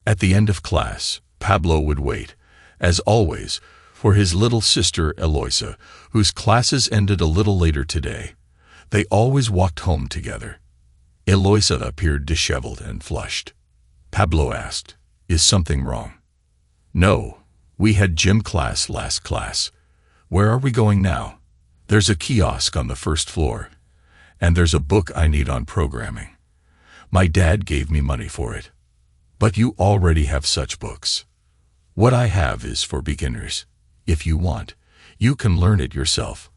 At the end of class, Pablo would wait, as always, for his little sister Eloisa, whose classes ended a little later today. They always walked home together. Eloisa appeared disheveled and flushed. Pablo asked, "Is something wrong?" "No, we had gym class last class. Where are we going now?" "There's a kiosk on the first floor, and there's a book I need on programming. My dad gave me money for it." "But you already have such books." "What I have is for beginners. If you want, you can learn it yourself.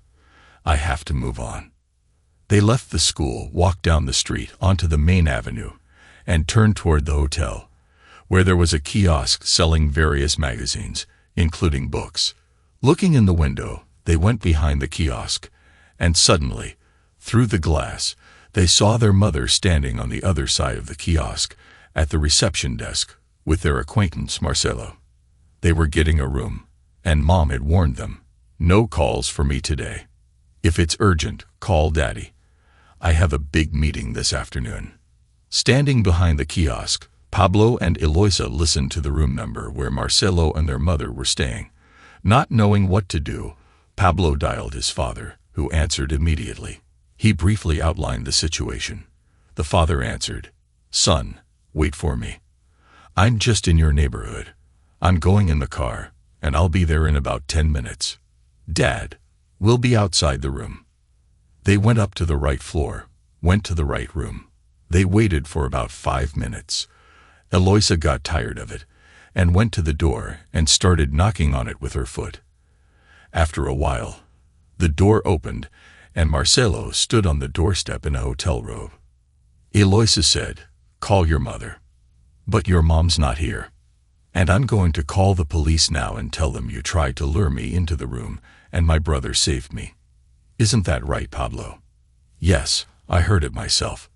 I have to move on." They left the school, walked down the street onto the main avenue, and turned toward the hotel, where there was a kiosk selling various magazines, including books. Looking in the window, they went behind the kiosk, and suddenly, through the glass, they saw their mother standing on the other side of the kiosk, at the reception desk, with their acquaintance Marcelo. They were getting a room, and Mom had warned them, "No calls for me today. If it's urgent, call Daddy. I have a big meeting this afternoon." Standing behind the kiosk, Pablo and Eloisa listened to the room number where Marcelo and their mother were staying. Not knowing what to do, Pablo dialed his father, who answered immediately. He briefly outlined the situation. The father answered, "Son, wait for me. I'm just in your neighborhood. I'm going in the car, and I'll be there in about 10 minutes. Dad, we'll be outside the room." They went up to the right floor, went to the right room. They waited for about 5 minutes. Eloisa got tired of it, and went to the door and started knocking on it with her foot. After a while, the door opened, and Marcelo stood on the doorstep in a hotel robe. Eloisa said, "Call your mother." "But your mom's not here. And I'm going to call the police now and tell them you tried to lure me into the room and my brother saved me. Isn't that right, Pablo?" "Yes, I heard it myself."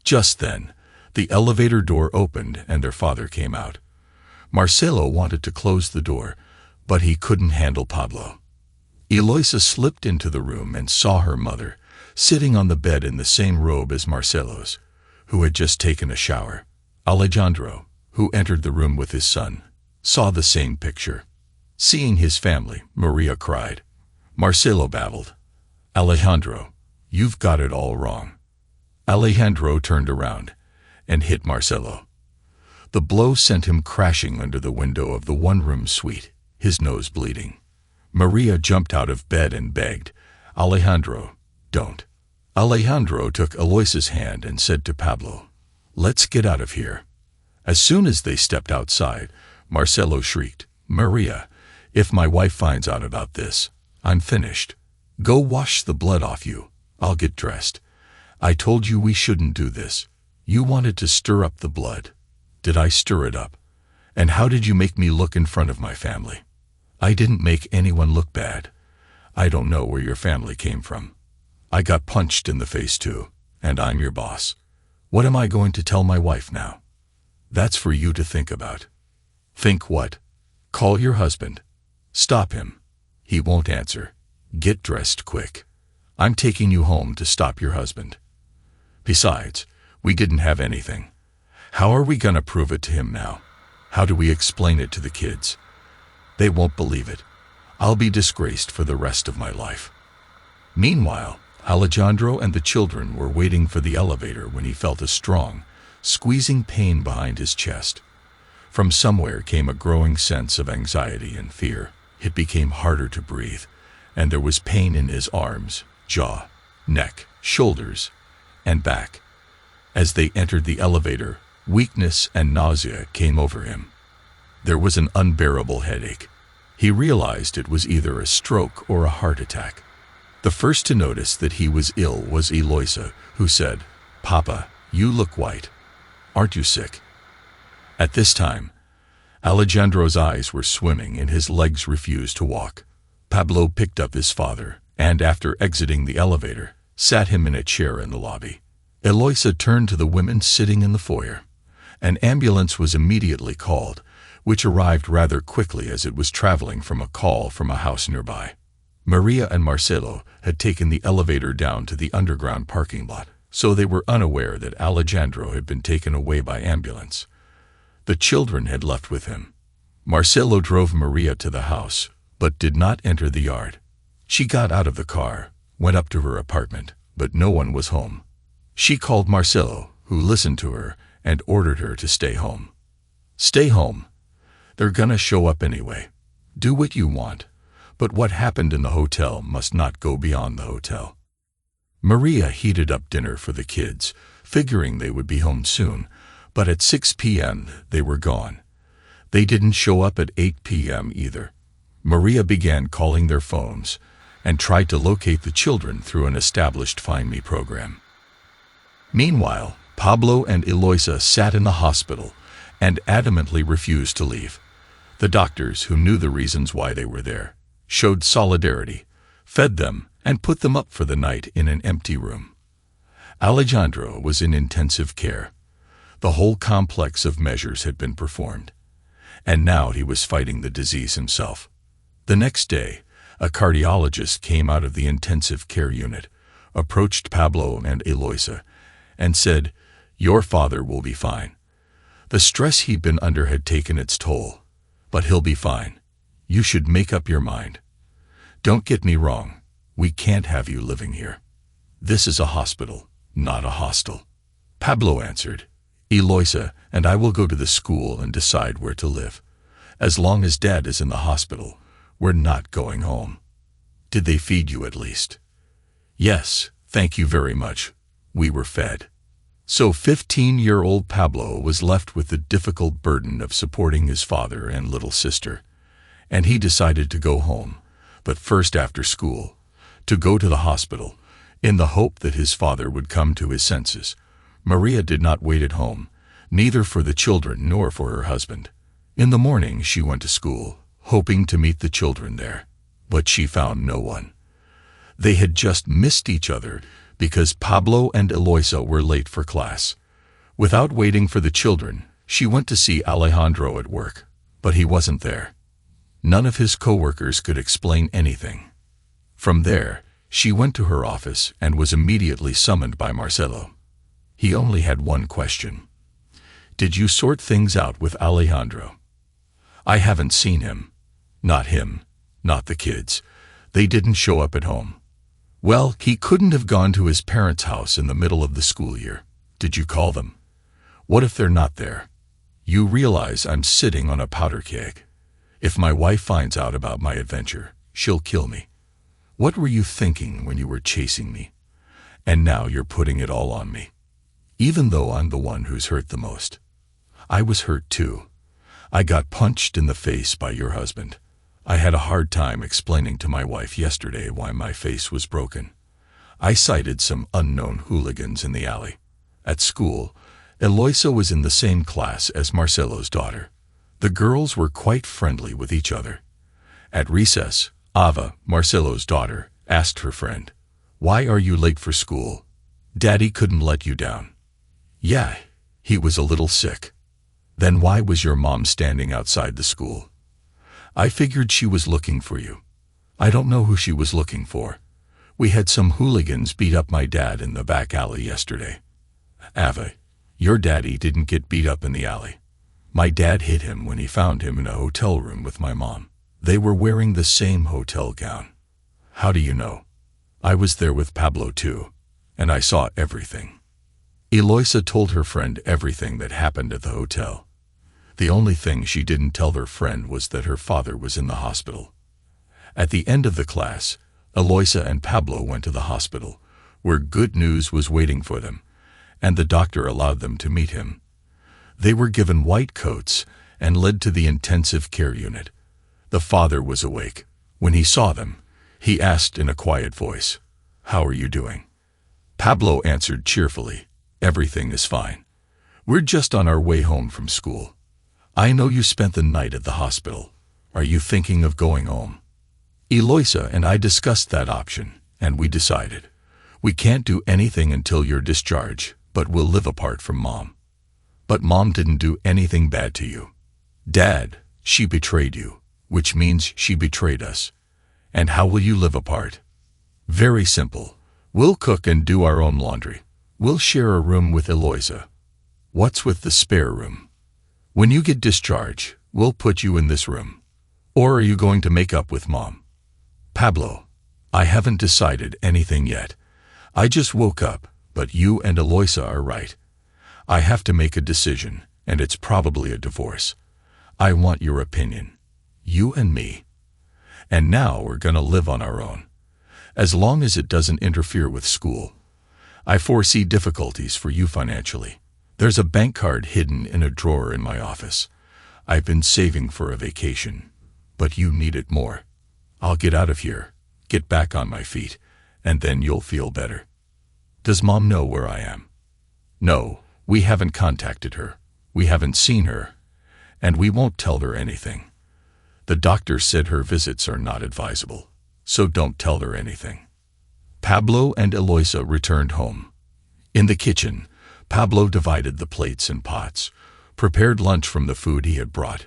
Just then, the elevator door opened and their father came out. Marcelo wanted to close the door, but he couldn't handle Pablo. Eloisa slipped into the room and saw her mother, sitting on the bed in the same robe as Marcelo's, who had just taken a shower. Alejandro, who entered the room with his son, saw the same picture. Seeing his family, Maria cried. Marcelo babbled, "Alejandro, you've got it all wrong." Alejandro turned around and hit Marcelo. The blow sent him crashing under the window of the one-room suite, his nose bleeding. Maria jumped out of bed and begged, "Alejandro, don't." Alejandro took Eloisa's hand and said to Pablo, "Let's get out of here." As soon as they stepped outside, Marcelo shrieked, "Maria, if my wife finds out about this, I'm finished. Go wash the blood off you. I'll get dressed. I told you we shouldn't do this. You wanted to stir up the blood. Did I stir it up? And how did you make me look in front of my family? I didn't make anyone look bad. I don't know where your family came from. I got punched in the face too, and I'm your boss. What am I going to tell my wife now?" "That's for you to think about." "Think what?" "Call your husband. Stop him. He won't answer. Get dressed quick. I'm taking you home to stop your husband. Besides, we didn't have anything. How are we gonna prove it to him now? How do we explain it to the kids? They won't believe it. I'll be disgraced for the rest of my life." Meanwhile, Alejandro and the children were waiting for the elevator when he felt a strong, squeezing pain behind his chest. From somewhere came a growing sense of anxiety and fear. It became harder to breathe, and there was pain in his arms, jaw, neck, shoulders, and back. As they entered the elevator, weakness and nausea came over him. There was an unbearable headache. He realized it was either a stroke or a heart attack. The first to notice that he was ill was Eloisa, who said, "Papa, you look white. Aren't you sick?" At this time, Alejandro's eyes were swimming and his legs refused to walk. Pablo picked up his father, and after exiting the elevator, sat him in a chair in the lobby. Eloisa turned to the women sitting in the foyer. An ambulance was immediately called, which arrived rather quickly as it was traveling from a call from a house nearby. Maria and Marcelo had taken the elevator down to the underground parking lot, so they were unaware that Alejandro had been taken away by ambulance. The children had left with him. Marcelo drove Maria to the house, but did not enter the yard. She got out of the car, went up to her apartment, but no one was home. She called Marcelo, who listened to her, and ordered her to stay home. Stay home. They're gonna show up anyway. Do what you want, but what happened in the hotel must not go beyond the hotel. Maria heated up dinner for the kids, figuring they would be home soon, but at 6 p.m. they were gone. They didn't show up at 8 p.m. either. Maria began calling their phones and tried to locate the children through an established Find Me program. Meanwhile, Pablo and Eloisa sat in the hospital and adamantly refused to leave. The doctors, who knew the reasons why they were there, showed solidarity, fed them, and put them up for the night in an empty room. Alejandro was in intensive care. The whole complex of measures had been performed, and now he was fighting the disease himself. The next day, a cardiologist came out of the intensive care unit, approached Pablo and Eloisa, and said, "Your father will be fine. The stress he'd been under had taken its toll, but he'll be fine. You should make up your mind. Don't get me wrong, we can't have you living here. This is a hospital, not a hostel." Pablo answered, "Eloisa and I will go to the school and decide where to live. As long as Dad is in the hospital, we're not going home." "Did they feed you at least?" "Yes, thank you very much. We were fed." So 15-year-old Pablo was left with the difficult burden of supporting his father and little sister, and he decided to go home, but first after school, to go to the hospital, in the hope that his father would come to his senses. Maria did not wait at home, neither for the children nor for her husband. In the morning she went to school, hoping to meet the children there, but she found no one. They had just missed each other because Pablo and Eloisa were late for class. Without waiting for the children, she went to see Alejandro at work, but he wasn't there. None of his co-workers could explain anything. From there, she went to her office and was immediately summoned by Marcelo. He only had one question. "Did you sort things out with Alejandro?" "I haven't seen him." "Not him, not the kids. They didn't show up at home." "Well, he couldn't have gone to his parents' house in the middle of the school year. Did you call them?" "What if they're not there?" "You realize I'm sitting on a powder keg. If my wife finds out about my adventure, she'll kill me. What were you thinking when you were chasing me? And now you're putting it all on me. Even though I'm the one who's hurt the most. I was hurt too. I got punched in the face by your husband. I had a hard time explaining to my wife yesterday why my face was broken. I cited some unknown hooligans in the alley. At school, Eloisa was in the same class as Marcelo's daughter. The girls were quite friendly with each other. At recess, Ava, Marcelo's daughter, asked her friend, "Why are you late for school? Daddy couldn't let you down." "Yeah, he was a little sick." "Then why was your mom standing outside the school?" "I figured she was looking for you." "I don't know who she was looking for. We had some hooligans beat up my dad in the back alley yesterday." "Ava, your daddy didn't get beat up in the alley. My dad hit him when he found him in a hotel room with my mom. They were wearing the same hotel gown." "How do you know?" "I was there with Pablo too, and I saw everything." Eloisa told her friend everything that happened at the hotel. The only thing she didn't tell her friend was that her father was in the hospital. At the end of the class, Eloisa and Pablo went to the hospital, where good news was waiting for them, and the doctor allowed them to meet him. They were given white coats and led to the intensive care unit. The father was awake. When he saw them, he asked in a quiet voice, "How are you doing?" Pablo answered cheerfully, "Everything is fine. We're just on our way home from school. I know you spent the night at the hospital. Are you thinking of going home?" Eloisa and I discussed that option, and we decided, we can't do anything until you're discharged, but we'll live apart from Mom. "But Mom didn't do anything bad to you." "Dad, she betrayed you, which means she betrayed us. And how will you live apart?" "Very simple. We'll cook and do our own laundry. We'll share a room with Eloisa." "What's with the spare room?" When you get discharged, we'll put you in this room. Or are you going to make up with Mom? Pablo, I haven't decided anything yet. I just woke up, but you and Eloisa are right. I have to make a decision, and it's probably a divorce. I want your opinion. You and me. And now we're gonna live on our own. As long as it doesn't interfere with school. I foresee difficulties for you financially. There's a bank card hidden in a drawer in my office. I've been saving for a vacation. But you need it more. I'll get out of here, get back on my feet, and then you'll feel better. Does Mom know where I am? No, we haven't contacted her. We haven't seen her. And we won't tell her anything. The doctor said her visits are not advisable, so don't tell her anything. Pablo and Eloisa returned home. In the kitchen, Pablo divided the plates and pots, prepared lunch from the food he had brought,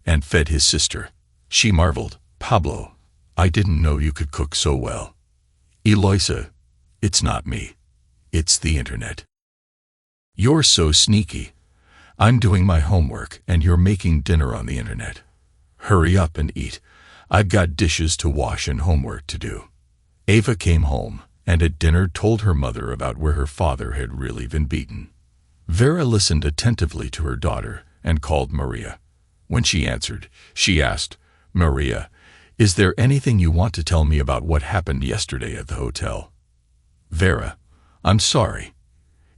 and fed his sister. She marveled, Pablo, I didn't know you could cook so well. Eloisa, it's not me. It's the internet. You're so sneaky. I'm doing my homework and you're making dinner on the internet. Hurry up and eat. I've got dishes to wash and homework to do. Ava came home and at dinner told her mother about where her father had really been beaten. Vera listened attentively to her daughter and called Maria. When she answered, she asked, Maria, is there anything you want to tell me about what happened yesterday at the hotel? Vera, I'm sorry.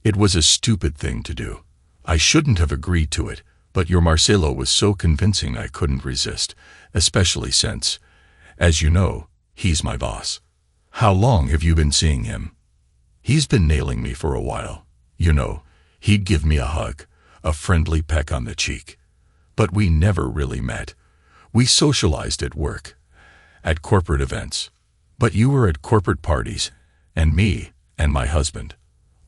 It was a stupid thing to do. I shouldn't have agreed to it, but your Marcelo was so convincing I couldn't resist, especially since, as you know, he's my boss. How long have you been seeing him? He's been nailing me for a while. You know, he'd give me a hug, a friendly peck on the cheek. But we never really met. We socialized at work, at corporate events. But you were at corporate parties, and me, and my husband.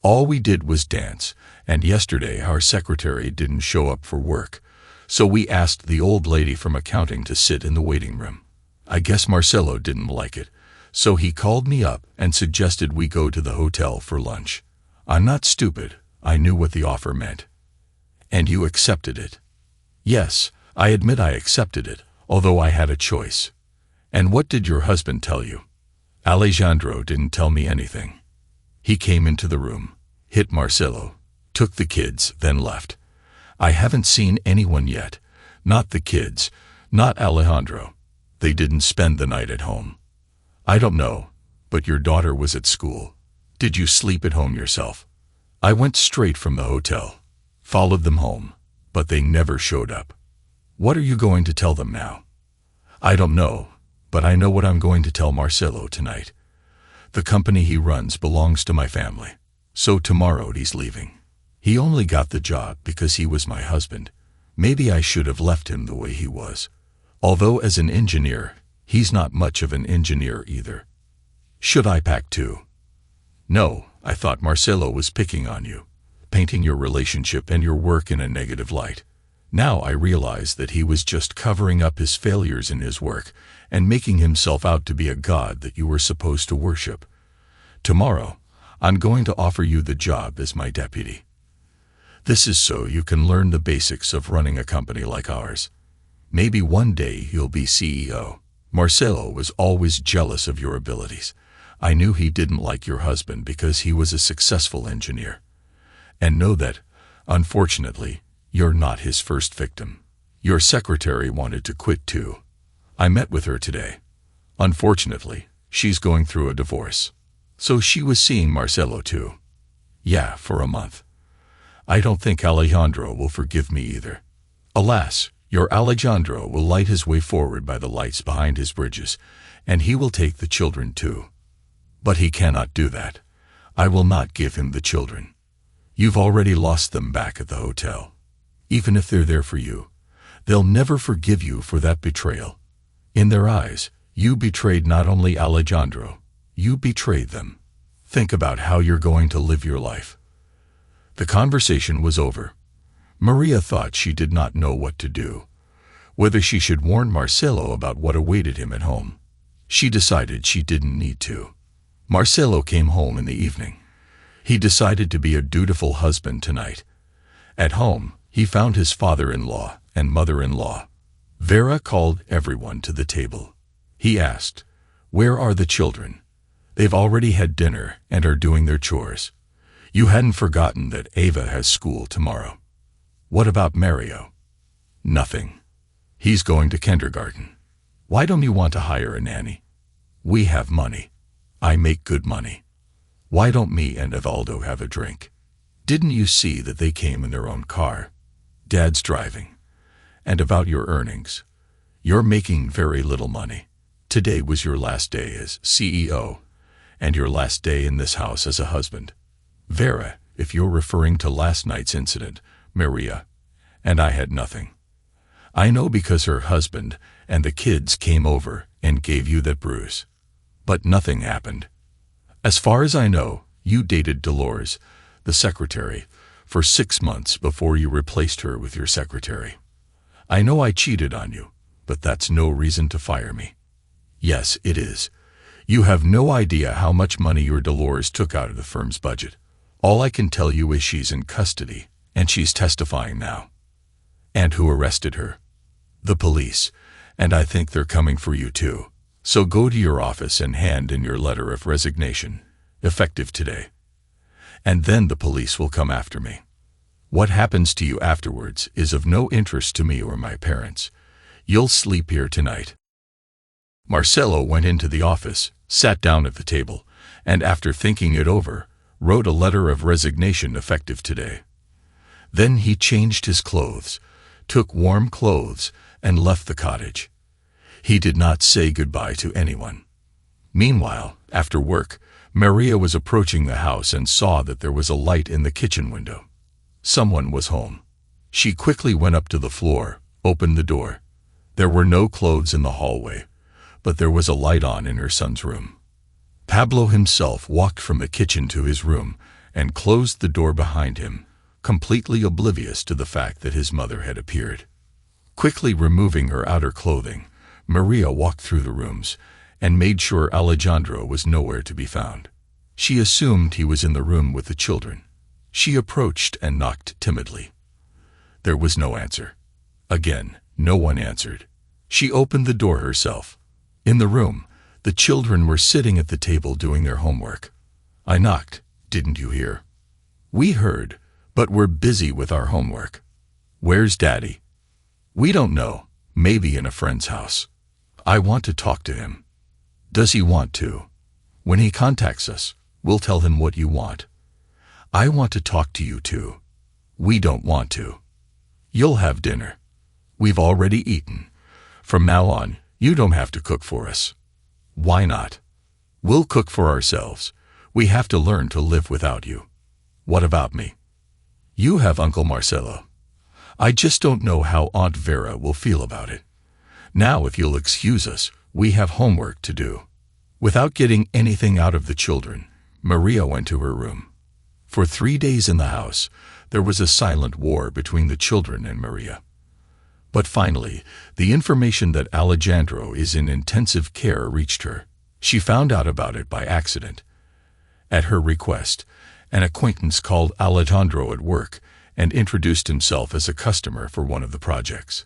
All we did was dance, and yesterday our secretary didn't show up for work, so we asked the old lady from accounting to sit in the waiting room. I guess Marcelo didn't like it, so he called me up and suggested we go to the hotel for lunch. I'm not stupid. I knew what the offer meant. And you accepted it. Yes, I admit I accepted it, although I had a choice. And what did your husband tell you? Alejandro didn't tell me anything. He came into the room, hit Marcelo, took the kids, then left. I haven't seen anyone yet. Not the kids, not Alejandro. They didn't spend the night at home. I don't know, but your daughter was at school. Did you sleep at home yourself? I went straight from the hotel, followed them home, but they never showed up. What are you going to tell them now? I don't know, but I know what I'm going to tell Marcelo tonight. The company he runs belongs to my family, so tomorrow he's leaving. He only got the job because he was my husband. Maybe I should have left him the way he was. Although as an engineer, he's not much of an engineer either. Should I pack too? No, I thought Marcelo was picking on you, painting your relationship and your work in a negative light. Now I realize that he was just covering up his failures in his work and making himself out to be a god that you were supposed to worship. Tomorrow, I'm going to offer you the job as my deputy. This is so you can learn the basics of running a company like ours. Maybe one day you'll be CEO. Marcelo was always jealous of your abilities. I knew he didn't like your husband because he was a successful engineer. And know that, unfortunately, you're not his first victim. Your secretary wanted to quit too. I met with her today. Unfortunately, she's going through a divorce. So she was seeing Marcelo too. Yeah, for a month. I don't think Alejandro will forgive me either. Alas, your Alejandro will light his way forward by the lights behind his bridges, and he will take the children too. But he cannot do that. I will not give him the children. You've already lost them back at the hotel. Even if they're there for you, they'll never forgive you for that betrayal. In their eyes, you betrayed not only Alejandro, you betrayed them. Think about how you're going to live your life. The conversation was over. Maria thought she did not know what to do, whether she should warn Marcelo about what awaited him at home. She decided she didn't need to. Marcelo came home in the evening. He decided to be a dutiful husband tonight. At home, He found his father-in-law and mother-in-law. Vera called everyone to the table. He asked, "Where are the children? They've already had dinner and are doing their chores. You hadn't forgotten that Ava has school tomorrow. What about Mario?" "Nothing. He's going to kindergarten. Why don't you want to hire a nanny? We have money. I make good money. Why don't me and Evaldo have a drink? Didn't you see that they came in their own car? Dad's driving. And about your earnings. You're making very little money. Today was your last day as CEO, and your last day in this house as a husband. Vera, if you're referring to last night's incident, Maria, and I had nothing. I know because her husband and the kids came over and gave you that bruise. But nothing happened. As far as I know, you dated Dolores, the secretary, for 6 months before you replaced her with your secretary. I know I cheated on you, but that's no reason to fire me. Yes, it is. You have no idea how much money your Dolores took out of the firm's budget. All I can tell you is she's in custody, and she's testifying now." "And who arrested her?" "The police, and I think they're coming for you too. So go to your office and hand in your letter of resignation, effective today. And then the police will come after me. What happens to you afterwards is of no interest to me or my parents. You'll sleep here tonight." Marcelo went into the office, sat down at the table, and after thinking it over, wrote a letter of resignation effective today. Then he changed his clothes, took warm clothes, and left the cottage. He did not say goodbye to anyone. Meanwhile, after work, Maria was approaching the house and saw that there was a light in the kitchen window. Someone was home. She quickly went up to the floor, opened the door. There were no clothes in the hallway, but there was a light on in her son's room. Pablo himself walked from the kitchen to his room and closed the door behind him, completely oblivious to the fact that his mother had appeared. Quickly removing her outer clothing, Maria walked through the rooms and made sure Alejandro was nowhere to be found. She assumed he was in the room with the children. She approached and knocked timidly. There was no answer. Again, no one answered. She opened the door herself. In the room, the children were sitting at the table doing their homework. "I knocked, didn't you hear?" "We heard, but we're busy with our homework." "Where's Daddy?" "We don't know, maybe in a friend's house." "I want to talk to him." "Does he want to?" "When he contacts us, we'll tell him what you want." "I want to talk to you too." "We don't want to." "You'll have dinner." "We've already eaten. From now on, you don't have to cook for us." "Why not?" "We'll cook for ourselves. We have to learn to live without you." "What about me?" "You have Uncle Marcelo." "I just don't know how Aunt Vera will feel about it. Now, if you'll excuse us, we have homework to do." Without getting anything out of the children, Maria went to her room. For 3 days in the house, there was a silent war between the children and Maria. But finally, the information that Alejandro is in intensive care reached her. She found out about it by accident. At her request, an acquaintance called Alejandro at work and introduced himself as a customer for one of the projects.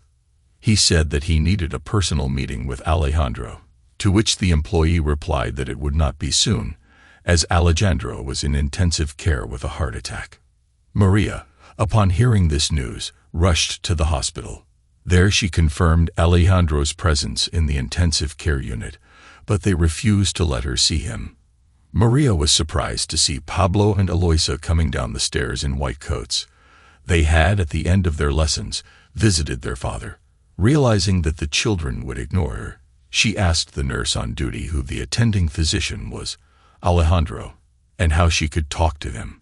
He said that he needed a personal meeting with Alejandro, to which the employee replied that it would not be soon, as Alejandro was in intensive care with a heart attack. Maria, upon hearing this news, rushed to the hospital. There she confirmed Alejandro's presence in the intensive care unit, but they refused to let her see him. Maria was surprised to see Pablo and Eloisa coming down the stairs in white coats. They had, at the end of their lessons, visited their father. Realizing that the children would ignore her, she asked the nurse on duty who the attending physician was, Alejandro, and how she could talk to him.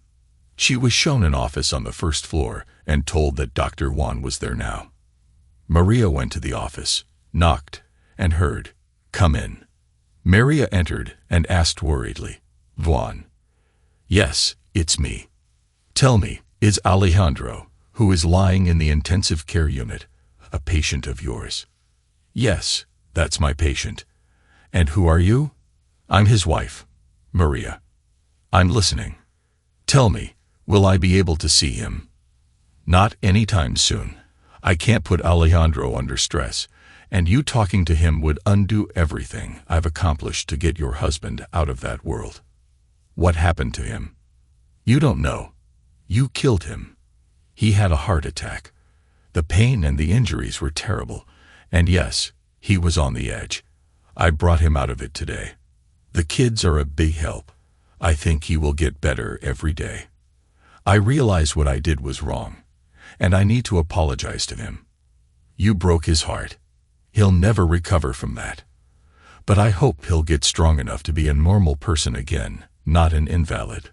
She was shown an office on the first floor and told that Dr. Juan was there now. Maria went to the office, knocked, and heard, "Come in." Maria entered and asked worriedly, "Juan?" "Yes, it's me." "Tell me, is Alejandro, who is lying in the intensive care unit, a patient of yours?" "Yes, that's my patient." "And who are you?" "I'm his wife, Maria." "I'm listening." "Tell me, will I be able to see him?" Not anytime soon. I can't put Alejandro under stress, and you talking to him would undo everything I've accomplished to get your husband out of that world. What happened to him? You don't know. You killed him. He had a heart attack. The pain and the injuries were terrible, and yes, he was on the edge. I brought him out of it today. The kids are a big help. I think he will get better every day. I realize what I did was wrong, and I need to apologize to him. You broke his heart. He'll never recover from that. But I hope he'll get strong enough to be a normal person again, not an invalid.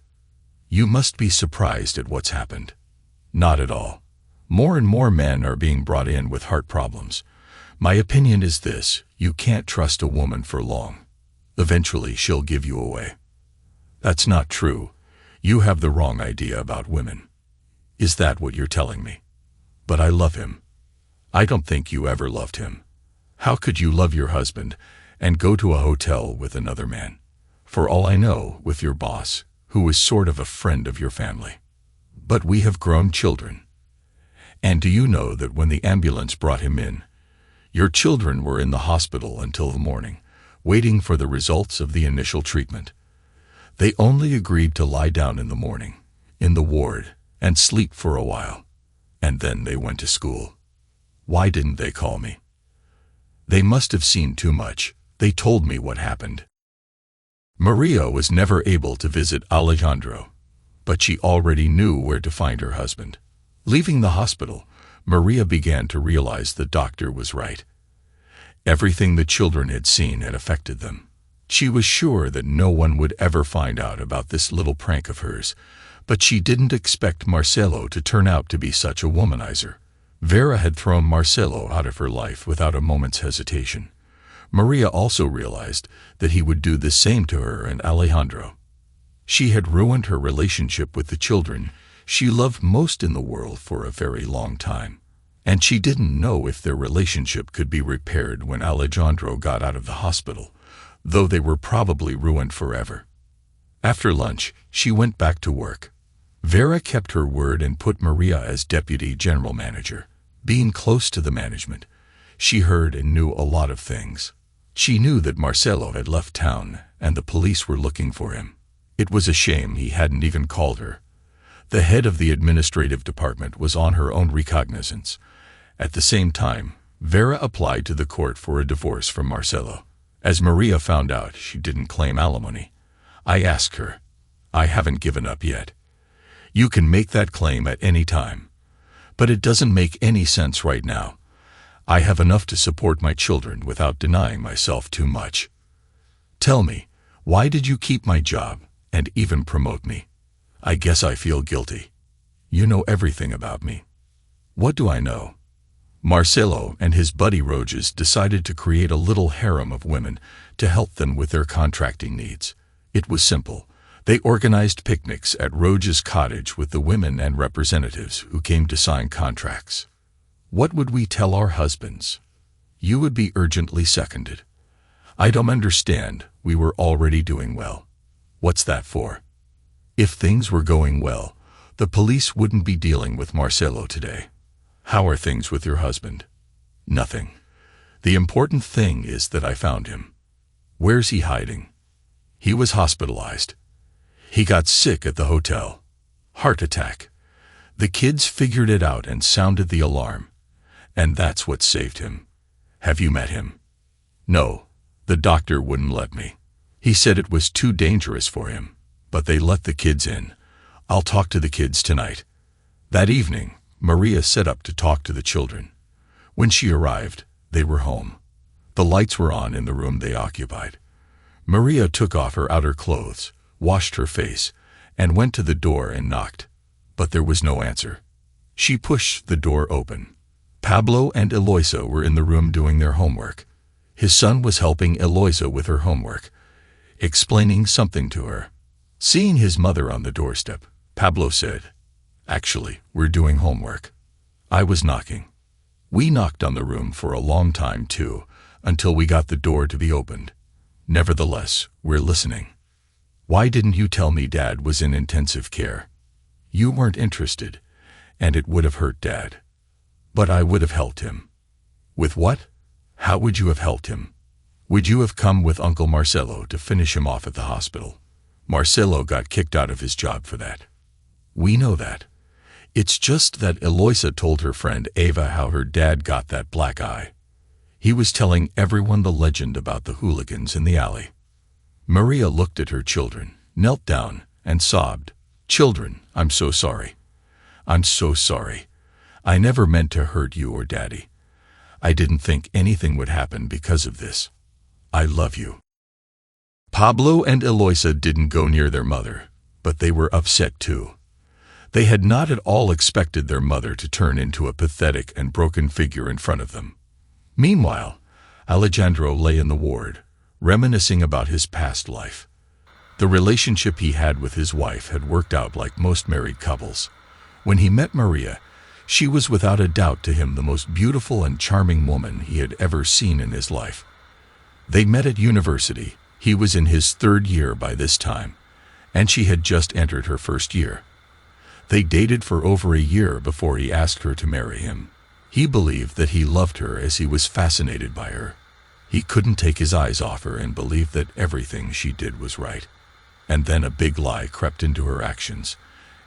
You must be surprised at what's happened. Not at all. More and more men are being brought in with heart problems. My opinion is this: you can't trust a woman for long. Eventually she'll give you away. That's not true. You have the wrong idea about women. Is that what you're telling me? But I love him. I don't think you ever loved him. How could you love your husband and go to a hotel with another man? For all I know, with your boss, who is sort of a friend of your family. But we have grown children. And do you know that when the ambulance brought him in, your children were in the hospital until the morning, waiting for the results of the initial treatment? They only agreed to lie down in the morning, in the ward, and sleep for a while. And then they went to school. Why didn't they call me? They must have seen too much. They told me what happened. Maria was never able to visit Alejandro, but she already knew where to find her husband. Leaving the hospital, Maria began to realize the doctor was right. Everything the children had seen had affected them. She was sure that no one would ever find out about this little prank of hers, but she didn't expect Marcelo to turn out to be such a womanizer. Vera had thrown Marcelo out of her life without a moment's hesitation. Maria also realized that he would do the same to her and Alejandro. She had ruined her relationship with the children she loved most in the world for a very long time, and she didn't know if their relationship could be repaired when Alejandro got out of the hospital, though they were probably ruined forever. After lunch, she went back to work. Vera kept her word and put Maria as deputy general manager. Being close to the management, she heard and knew a lot of things. She knew that Marcelo had left town and the police were looking for him. It was a shame he hadn't even called her. The head of the administrative department was on her own recognizance. At the same time, Vera applied to the court for a divorce from Marcelo. As Maria found out she didn't claim alimony, I asked her, "I haven't given up yet. You can make that claim at any time. But it doesn't make any sense right now. I have enough to support my children without denying myself too much. Tell me, why did you keep my job and even promote me? I guess I feel guilty. You know everything about me." What do I know? Marcelo and his buddy Roges decided to create a little harem of women to help them with their contracting needs. It was simple. They organized picnics at Roges' cottage with the women and representatives who came to sign contracts. What would we tell our husbands? You would be urgently seconded. I don't understand. We were already doing well. What's that for? If things were going well, the police wouldn't be dealing with Marcelo today. How are things with your husband? Nothing. The important thing is that I found him. Where's he hiding? He was hospitalized. He got sick at the hotel. Heart attack. The kids figured it out and sounded the alarm. And that's what saved him. Have you met him? No, the doctor wouldn't let me. He said it was too dangerous for him, but they let the kids in. I'll talk to the kids tonight. That evening, Maria set up to talk to the children. When she arrived, they were home. The lights were on in the room they occupied. Maria took off her outer clothes, washed her face, and went to the door and knocked. But there was no answer. She pushed the door open. Pablo and Eloisa were in the room doing their homework. His son was helping Eloisa with her homework, explaining something to her. Seeing his mother on the doorstep, Pablo said, "Actually, we're doing homework." I was knocking. We knocked on the room for a long time too, until we got the door to be opened. Nevertheless, we're listening. Why didn't you tell me Dad was in intensive care? You weren't interested, and it would have hurt Dad. But I would have helped him. With what? How would you have helped him? Would you have come with Uncle Marcelo to finish him off at the hospital? Marcelo got kicked out of his job for that. We know that. It's just that Eloisa told her friend Ava how her dad got that black eye. He was telling everyone the legend about the hooligans in the alley. Maria looked at her children, knelt down, and sobbed. Children, I'm so sorry. I'm so sorry. I never meant to hurt you or Daddy. I didn't think anything would happen because of this. I love you. Pablo and Eloisa didn't go near their mother, but they were upset too. They had not at all expected their mother to turn into a pathetic and broken figure in front of them. Meanwhile, Alejandro lay in the ward, reminiscing about his past life. The relationship he had with his wife had worked out like most married couples. When he met Maria, she was without a doubt to him the most beautiful and charming woman he had ever seen in his life. They met at university. He was in his 3rd year by this time, and she had just entered her 1st year. They dated for over a year before he asked her to marry him. He believed that he loved her as he was fascinated by her. He couldn't take his eyes off her and believed that everything she did was right. And then a big lie crept into her actions,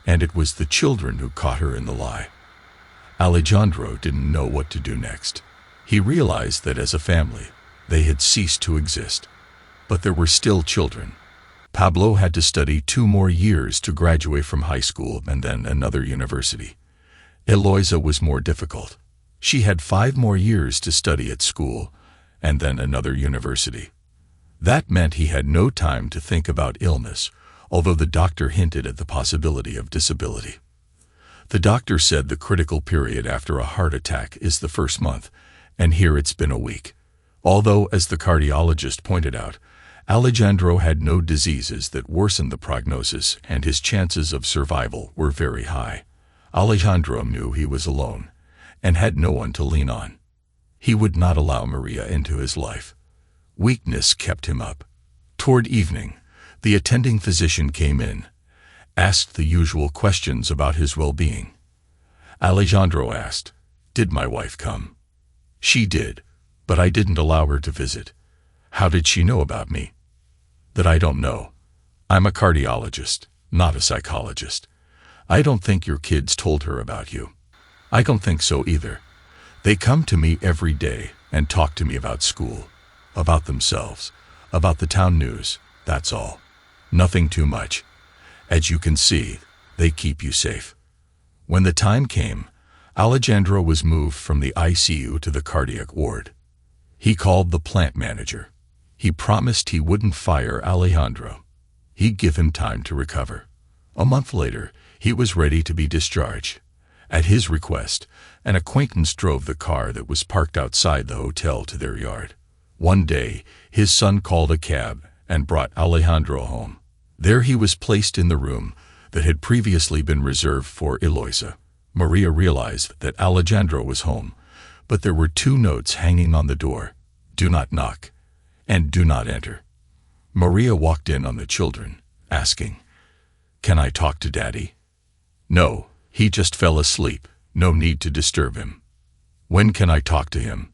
and it was the children who caught her in the lie. Alejandro didn't know what to do next. He realized that as a family, they had ceased to exist. But there were still children. Pablo had to study 2 more years to graduate from high school and then another university. Eloisa was more difficult. She had 5 more years to study at school and then another university. That meant he had no time to think about illness, although the doctor hinted at the possibility of disability. The doctor said the critical period after a heart attack is the 1st month, and here it's been a week. Although, as the cardiologist pointed out, Alejandro had no diseases that worsened the prognosis and his chances of survival were very high. Alejandro knew he was alone and had no one to lean on. He would not allow Maria into his life. Weakness kept him up. Toward evening, the attending physician came in, asked the usual questions about his well-being. Alejandro asked, "Did my wife come?" "She did, but I didn't allow her to visit." "How did she know about me?" "That I don't know. I'm a cardiologist, not a psychologist. I don't think your kids told her about you." "I don't think so either. They come to me every day and talk to me about school, about themselves, about the town news, that's all. Nothing too much. As you can see, they keep you safe." When the time came, Alejandro was moved from the ICU to the cardiac ward. He called the plant manager. He promised he wouldn't fire Alejandro. He'd give him time to recover. A month later, he was ready to be discharged. At his request, an acquaintance drove the car that was parked outside the hotel to their yard. One day, his son called a cab and brought Alejandro home. There he was placed in the room that had previously been reserved for Eloisa. Maria realized that Alejandro was home, but there were 2 notes hanging on the door: "Do not knock," and "Do not enter." Maria walked in on the children, asking, "Can I talk to Daddy?" "No, he just fell asleep. No need to disturb him." "When can I talk to him?"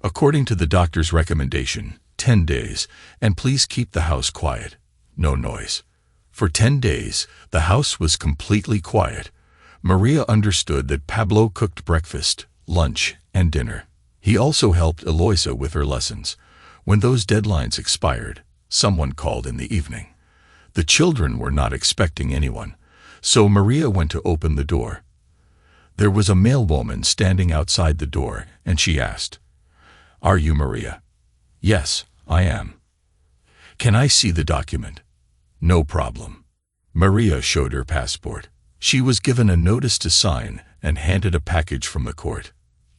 "According to the doctor's recommendation, 10 days, and please keep the house quiet. No noise." For 10 days, the house was completely quiet. Maria understood that Pablo cooked breakfast, lunch, and dinner. He also helped Eloisa with her lessons. When those deadlines expired, someone called in the evening. The children were not expecting anyone, so Maria went to open the door. There was a mailwoman standing outside the door, and she asked, "Are you Maria?" "Yes, I am." "Can I see the document?" "No problem." Maria showed her passport. She was given a notice to sign and handed a package from the court.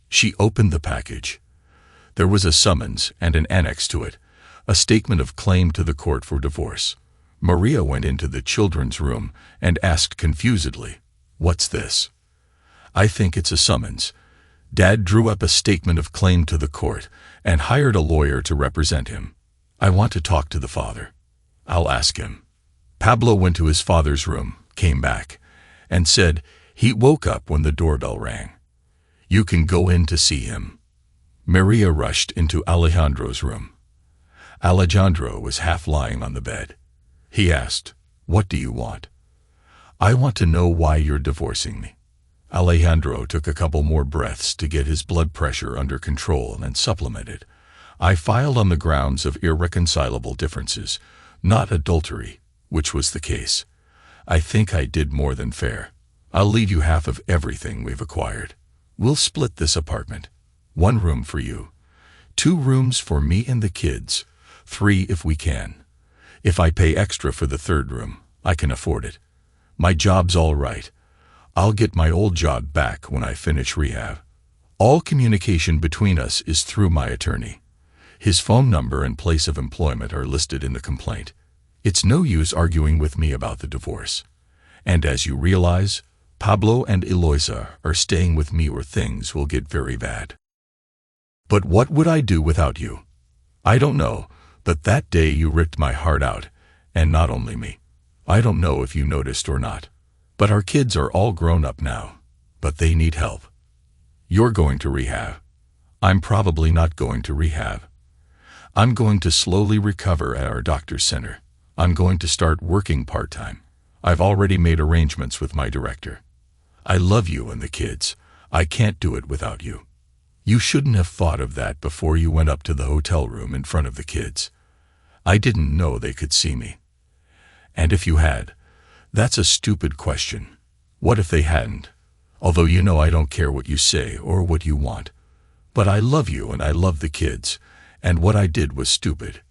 She opened the package. There was a summons and an annex to it, a statement of claim to the court for divorce. Maria went into the children's room and asked confusedly, "What's this?" "I think it's a summons." Dad drew up a statement of claim to the court and hired a lawyer to represent him. "I want to talk to the father." "I'll ask him." Pablo went to his father's room, came back, and said He woke up when the doorbell rang. "You can go in to see him." Maria rushed into Alejandro's room. Alejandro was half lying on the bed. He asked, "What do you want?" "I want to know why you're divorcing me." Alejandro took a couple more breaths to get his blood pressure under control and supplemented, "I filed on the grounds of irreconcilable differences, not adultery, which was the case. I think I did more than fair. I'll leave you half of everything we've acquired. We'll split this apartment. 1 room for you, 2 rooms for me and the kids, 3 if we can. If I pay extra for the 3rd room, I can afford it. My job's all right. I'll get my old job back when I finish rehab. All communication between us is through my attorney. His phone number and place of employment are listed in the complaint. It's no use arguing with me about the divorce. And as you realize, Pablo and Eloisa are staying with me or things will get very bad." "But what would I do without you?" "I don't know, but that day you ripped my heart out, and not only me. I don't know if you noticed or not, but our kids are all grown up now, but they need help. You're going to rehab. I'm probably not going to rehab. I'm going to slowly recover at our doctor's center. I'm going to start working part-time. I've already made arrangements with my director. I love you and the kids. I can't do it without you. You shouldn't have thought of that before you went up to the hotel room in front of the kids. I didn't know they could see me. And if you had, that's a stupid question. What if they hadn't? Although you know I don't care what you say or what you want. But I love you and I love the kids, and what I did was stupid.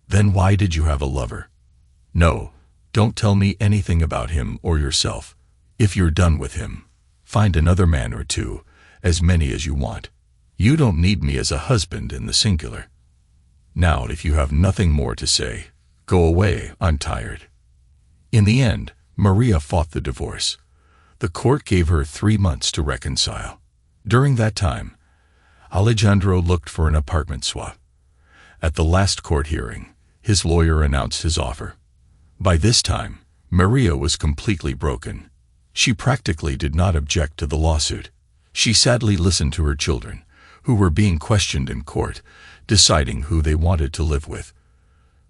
Then why did you have a lover? No, don't tell me anything about him or yourself. If you're done with him, find another man or 2, as many as you want. You don't need me as a husband in the singular. Now, if you have nothing more to say, go away, I'm tired." In the end, Maria fought the divorce. The court gave her 3 months to reconcile. During that time, Alejandro looked for an apartment swap. At the last court hearing, his lawyer announced his offer. By this time, Maria was completely broken. She practically did not object to the lawsuit. She sadly listened to her children, who were being questioned in court, deciding who they wanted to live with.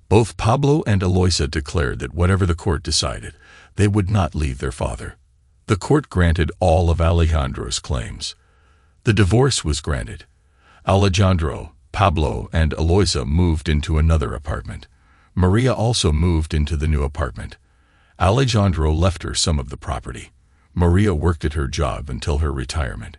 Both Pablo and Eloisa declared that whatever the court decided, they would not leave their father. The court granted all of Alejandro's claims. The divorce was granted. Alejandro, Pablo, and Eloisa moved into another apartment. Maria also moved into the new apartment. Alejandro left her some of the property. Maria worked at her job until her retirement.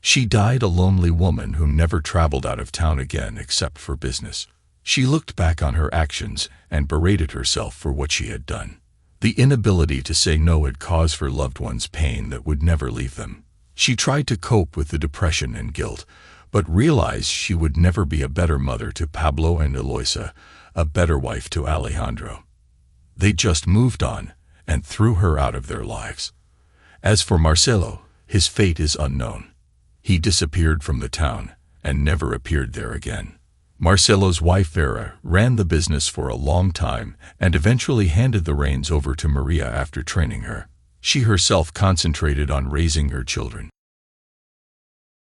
She died a lonely woman who never traveled out of town again except for business. She looked back on her actions and berated herself for what she had done. The inability to say no had caused her loved ones pain that would never leave them. She tried to cope with the depression and guilt, but realized she would never be a better mother to Pablo and Eloisa, a better wife to Alejandro. They just moved on and threw her out of their lives. As for Marcelo, his fate is unknown. He disappeared from the town and never appeared there again. Marcelo's wife Vera ran the business for a long time and eventually handed the reins over to Maria after training her. She herself concentrated on raising her children.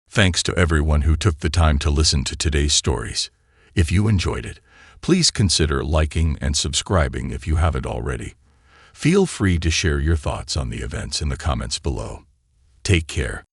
Thanks to everyone who took the time to listen to today's stories. If you enjoyed it, please consider liking and subscribing if you haven't already. Feel free to share your thoughts on the events in the comments below. Take care.